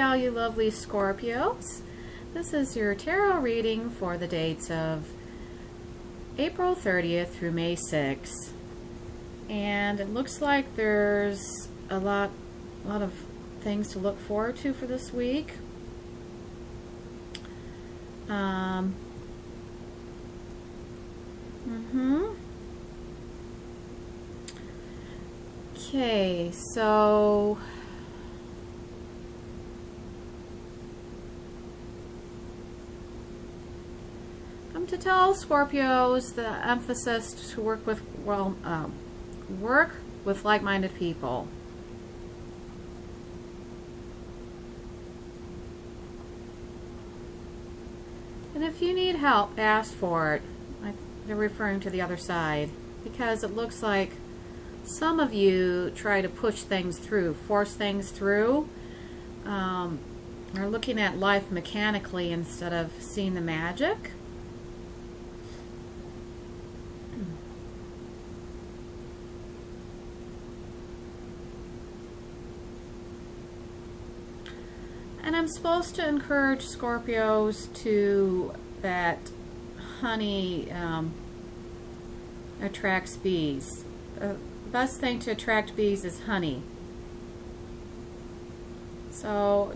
all you lovely Scorpios. This is your tarot reading for the dates of April 30th through May 6th. And it looks like there's a lot of things to look forward to for this week. Okay, so I'm to tell Scorpios the emphasis to work with like-minded people. And if you need help, ask for it. They're referring to the other side, because it looks like some of you try to push things through, force things through, are looking at life mechanically instead of seeing the magic. And I'm supposed to encourage Scorpios to that honey attracts bees. The best thing to attract bees is honey. So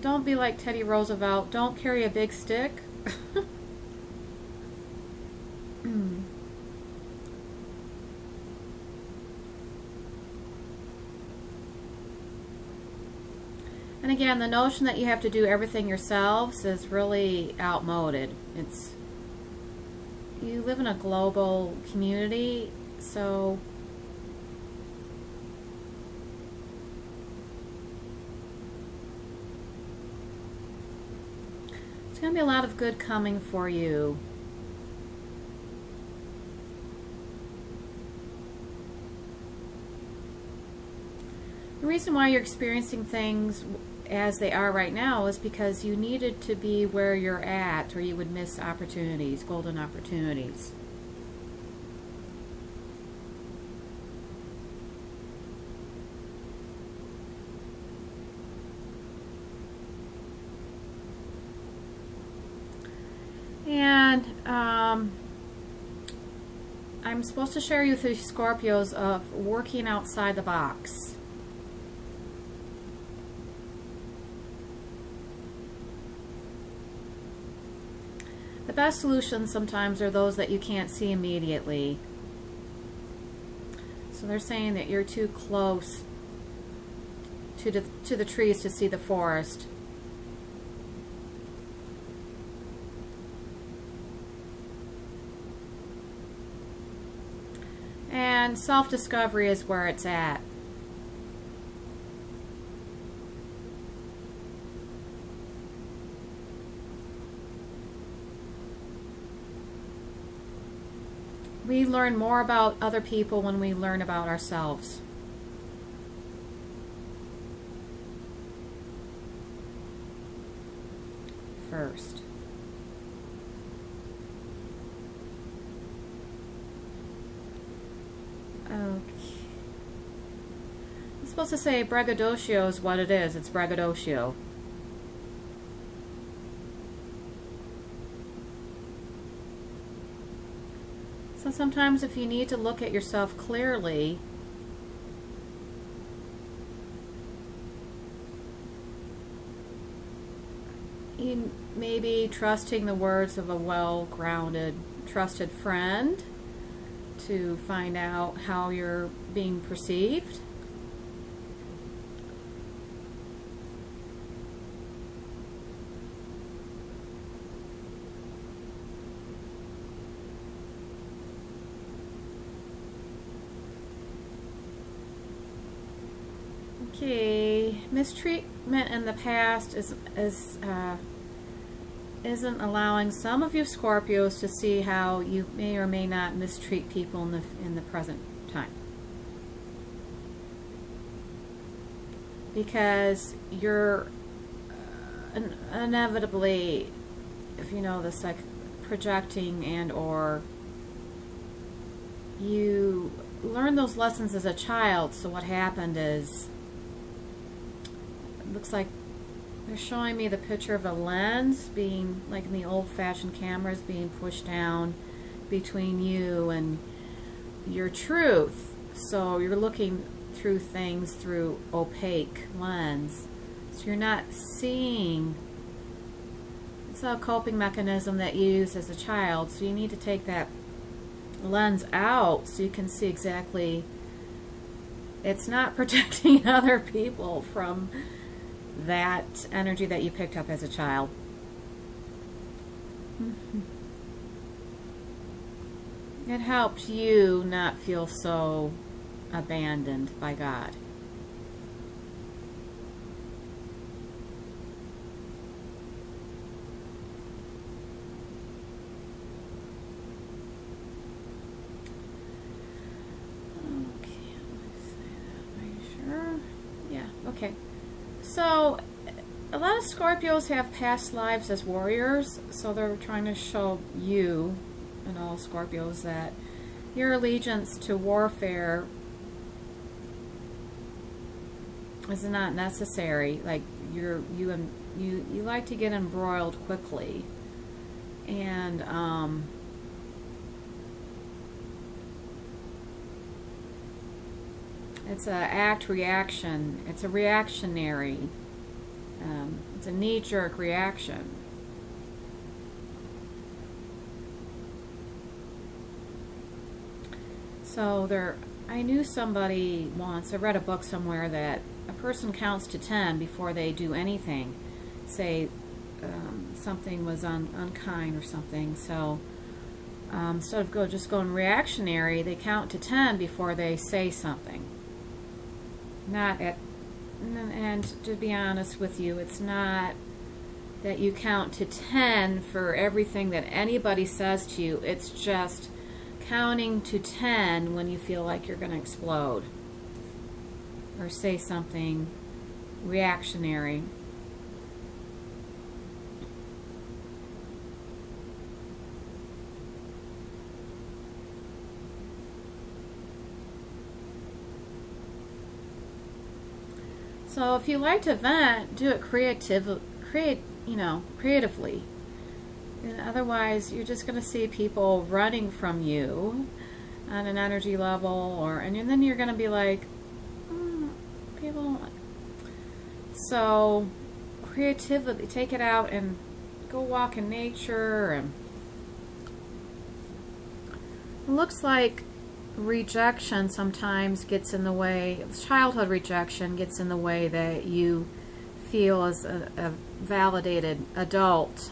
don't be like Teddy Roosevelt. Don't carry a big stick. And again, the notion that you have to do everything yourselves is really outmoded. You live in a global community, so it's going to be a lot of good coming for you. The reason why you're experiencing things as they are right now is because you needed to be where you're at, or you would miss opportunities, golden opportunities. And I'm supposed to share you with these Scorpios of working outside the box. The best solutions sometimes are those that you can't see immediately. So they're saying that you're too close to the trees to see the forest. And self-discovery is where it's at. We learn more about other people when we learn about ourselves. First. Okay. I'm supposed to say braggadocio is what it is. It's braggadocio. So sometimes if you need to look at yourself clearly, you may be trusting the words of a well-grounded, trusted friend to find out how you're being perceived. Okay, mistreatment in the past isn't allowing some of you Scorpios to see how you may or may not mistreat people in the present time. Because you're inevitably, if you know this, like projecting and or you learned those lessons as a child. So what happened is, it looks like they're showing me the picture of a lens being, like in the old-fashioned cameras, being pushed down between you and your truth. So you're looking through things through opaque lens. So you're not seeing. It's a coping mechanism that you used as a child. So you need to take that lens out so you can see exactly. It's not protecting other people from that energy that you picked up as a child. It helps you not feel so abandoned by God. Okay, let's say that. Are you sure? Yeah, okay. So, a lot of Scorpios have past lives as warriors, so they're trying to show you and all Scorpios that your allegiance to warfare is not necessary. Like you like to get embroiled quickly, and it's a act reaction. It's a reactionary. It's a knee-jerk reaction. So I knew somebody once, I read a book somewhere that a person counts to 10 before they do anything. Say something was unkind or something. So instead of just going reactionary, they count to 10 before they say something. And to be honest with you, it's not that you count to 10 for everything that anybody says to you. It's just counting to 10 when you feel like you're going to explode or say something reactionary. So if you like to vent, do it creatively. And otherwise, you're just going to see people running from you on an energy level, and then you're going to be like, people. So creativity, take it out and go walk in nature. And it looks like rejection sometimes gets in the way. Childhood rejection gets in the way that you feel as a validated adult.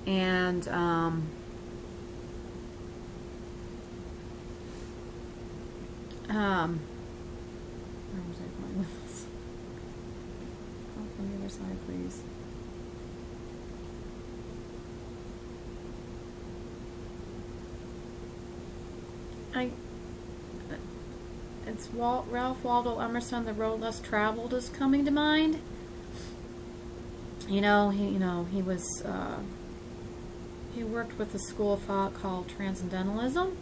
And where was I going with this? Come from the other side, please. It's Ralph Waldo Emerson. The road less traveled is coming to mind. He was. He worked with a school of thought called Transcendentalism,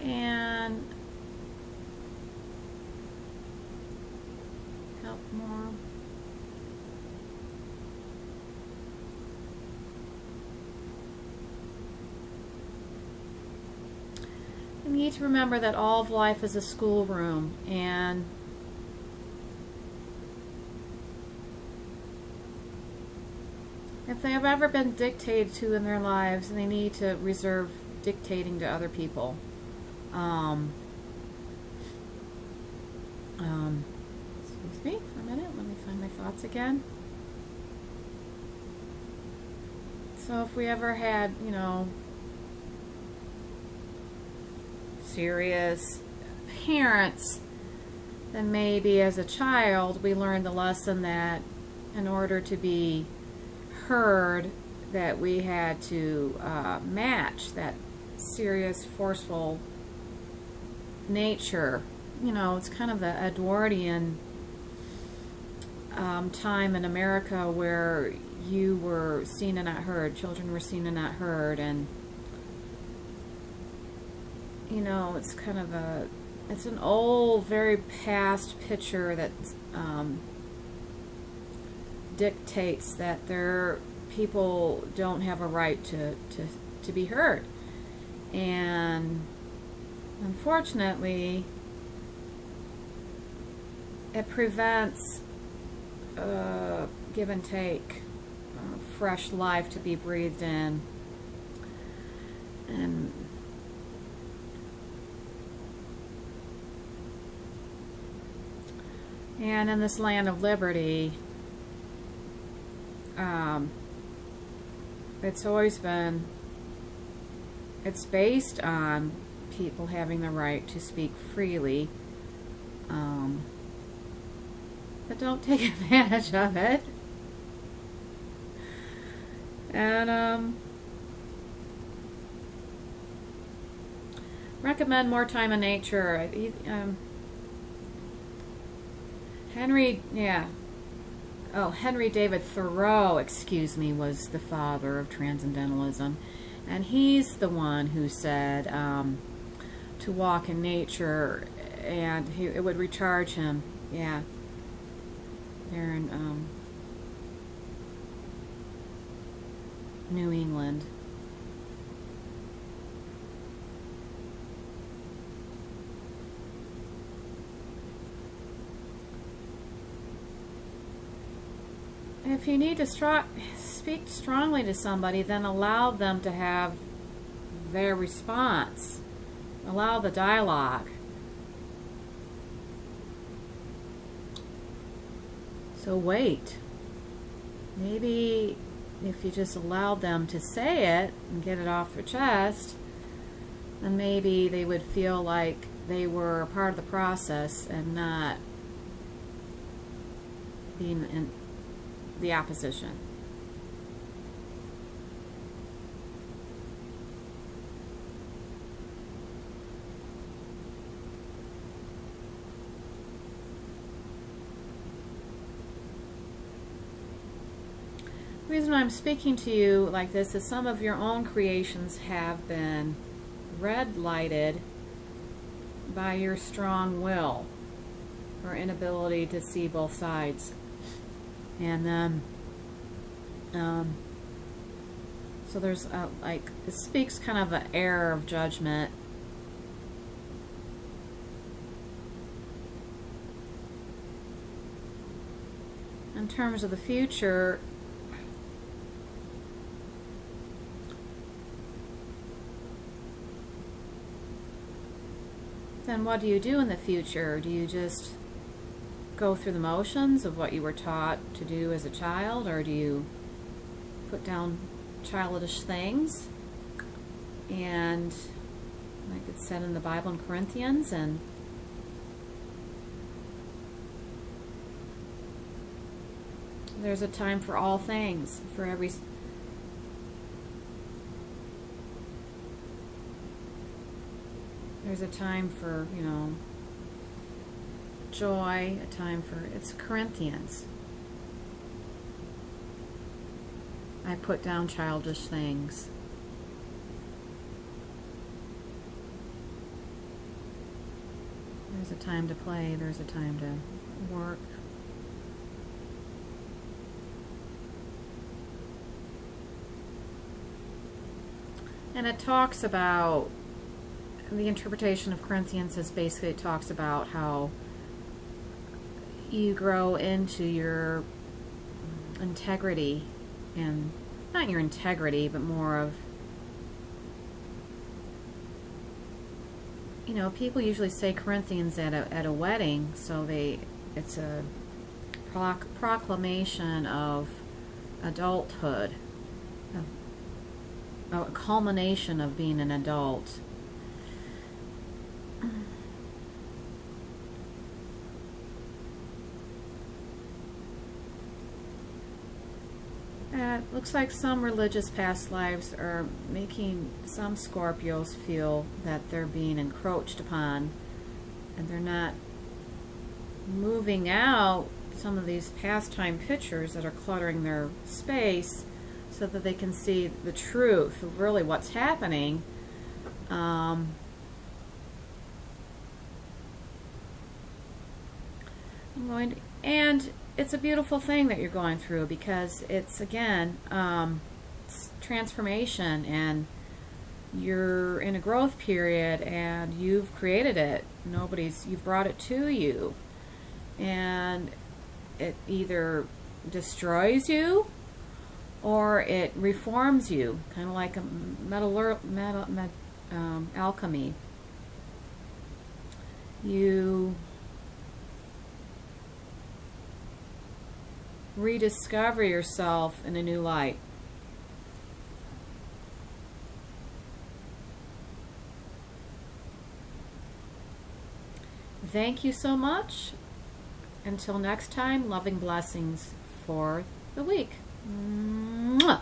and help more. You need to remember that all of life is a schoolroom, and if they have ever been dictated to in their lives, they need to reserve dictating to other people. Excuse me for a minute. Let me find my thoughts again. So if we ever had, serious parents, then maybe as a child we learned the lesson that in order to be heard, that we had to match that serious, forceful nature. It's kind of the Edwardian time in America where you were seen and not heard, children were seen and not heard, and it's kind of it's an old, very past picture that dictates that people don't have a right to be heard. And unfortunately, it prevents give and take, fresh life to be breathed in. And in this land of liberty, it's based on people having the right to speak freely, but don't take advantage of it. And recommend more time in nature. Henry David Thoreau, was the father of transcendentalism, and he's the one who said to walk in nature, and it would recharge him. Yeah, there in New England. If you need to speak strongly to somebody, then allow them to have their response. Allow the dialogue. So wait. Maybe if you just allowed them to say it and get it off their chest, then maybe they would feel like they were a part of the process and not being in the opposition. The reason I'm speaking to you like this is some of your own creations have been red lighted by your strong will or inability to see both sides. And then, so there's it speaks kind of an error of judgment. In terms of the future, then what do you do in the future? Do you just go through the motions of what you were taught to do as a child, or do you put down childish things? And like it's said in the Bible in Corinthians, and there's a time for all things, for every there's a time for, joy, a time for, it's Corinthians. I put down childish things. There's a time to play, there's a time to work. And it talks about, the interpretation of Corinthians is basically, it talks about how you grow into your integrity, and not your integrity, but more of, people usually say Corinthians at a wedding, so it's a proclamation of adulthood, a culmination of being an adult. Looks like some religious past lives are making some Scorpios feel that they're being encroached upon, and they're not moving out some of these pastime pictures that are cluttering their space so that they can see the truth of really what's happening. And it's a beautiful thing that you're going through, because it's, again, it's transformation, and you're in a growth period, and you've created it. You've brought it to you, and it either destroys you or it reforms you, kind of like a alchemy. You rediscover yourself in a new light. Thank you so much. Until next time, loving blessings for the week. Mwah.